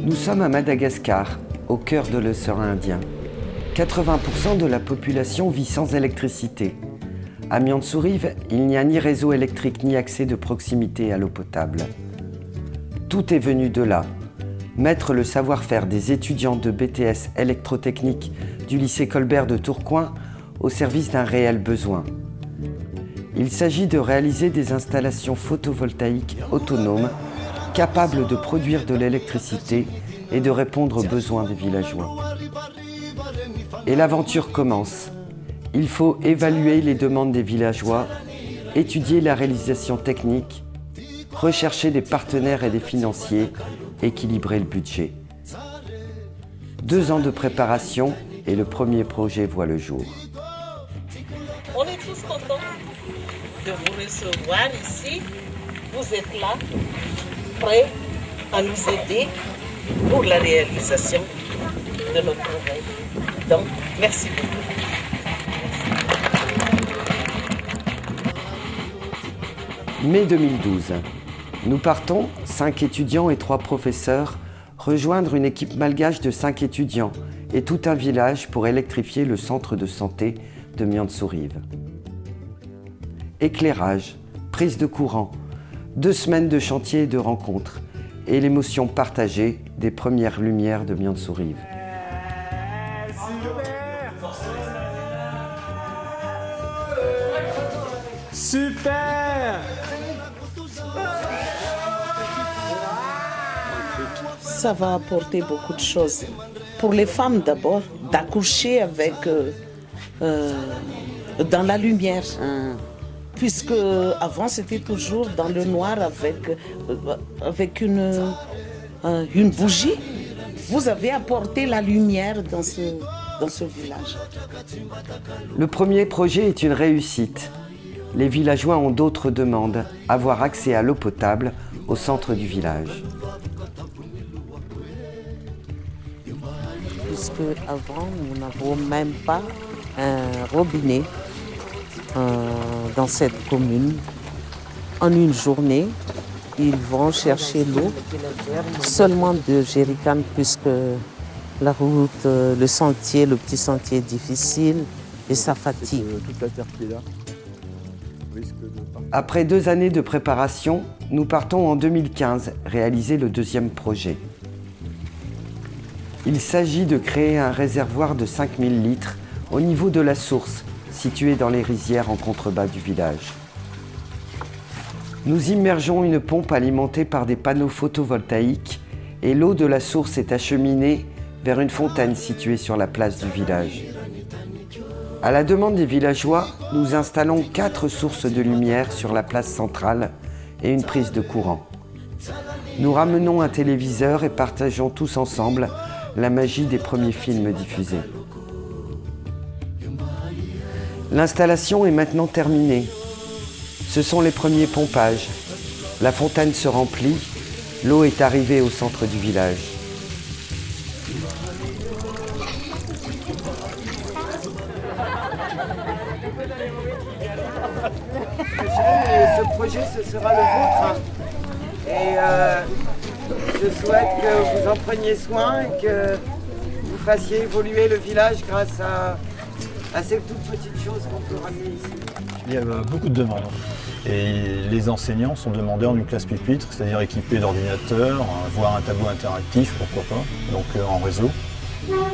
Nous sommes à Madagascar, au cœur de l'océan Indien. 80% de la population vit sans électricité. À Miantsou-Rive, il n'y a ni réseau électrique ni accès de proximité à l'eau potable. Tout est venu de là. Mettre le savoir-faire des étudiants de BTS électrotechnique du lycée Colbert de Tourcoing au service d'un réel besoin. Il s'agit de réaliser des installations photovoltaïques autonomes capables de produire de l'électricité et de répondre aux besoins des villageois. Et l'aventure commence. Il faut évaluer les demandes des villageois, étudier la réalisation technique, rechercher des partenaires et des financiers, équilibrer le budget. 2 ans de préparation et le premier projet voit le jour. On est tous contents de vous recevoir ici. Vous êtes là, prêts à nous aider pour la réalisation de notre projet. Donc, merci beaucoup. Mai 2012. Nous partons, 5 étudiants et 3 professeurs, rejoindre une équipe malgache de 5 étudiants et tout un village pour électrifier le centre de santé de Miantsou-Rive. Éclairage, prise de courant, 2 semaines de chantier et de rencontres et l'émotion partagée des premières lumières de Miantsou-Rive. Super! Ça va apporter beaucoup de choses. Pour les femmes d'abord, d'accoucher avec dans la lumière. Puisque avant c'était toujours dans le noir avec une bougie. Vous avez apporté la lumière dans ce village. Le premier projet est une réussite. Les villageois ont d'autres demandes, avoir accès à l'eau potable au centre du village. Puisque avant nous n'avons même pas un robinet dans cette commune. En une journée, ils vont chercher l'eau, seulement 2 jerrycans puisque la route, le sentier, le petit sentier est difficile et ça fatigue. Après 2 années de préparation, nous partons en 2015 réaliser le 2e projet. Il s'agit de créer un réservoir de 5000 litres au niveau de la source, située dans les rizières en contrebas du village. Nous immergeons une pompe alimentée par des panneaux photovoltaïques et l'eau de la source est acheminée vers une fontaine située sur la place du village. À la demande des villageois, nous installons 4 sources de lumière sur la place centrale et une prise de courant. Nous ramenons un téléviseur et partageons tous ensemble la magie des premiers films diffusés. L'installation est maintenant terminée. Ce sont les premiers pompages. La fontaine se remplit, l'eau est arrivée au centre du village. Ce projet, ce sera le vôtre. Et je souhaite que vous en preniez soin et que vous fassiez évoluer le village grâce à ces toutes petites choses qu'on peut ramener ici. Il y a beaucoup de demandes. Et les enseignants sont demandeurs d'une classe pupitre, c'est-à-dire équipés d'ordinateurs, voire un tableau interactif, pourquoi pas, donc en réseau.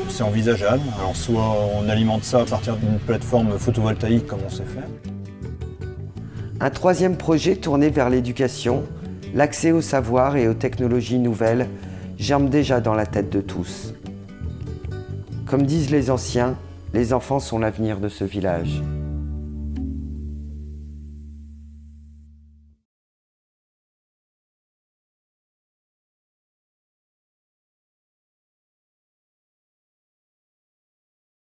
C'est envisageable. Alors soit on alimente ça à partir d'une plateforme photovoltaïque comme on sait faire. Un 3e projet tourné vers l'éducation, l'accès au savoir et aux technologies nouvelles germe déjà dans la tête de tous. Comme disent les anciens, les enfants sont l'avenir de ce village.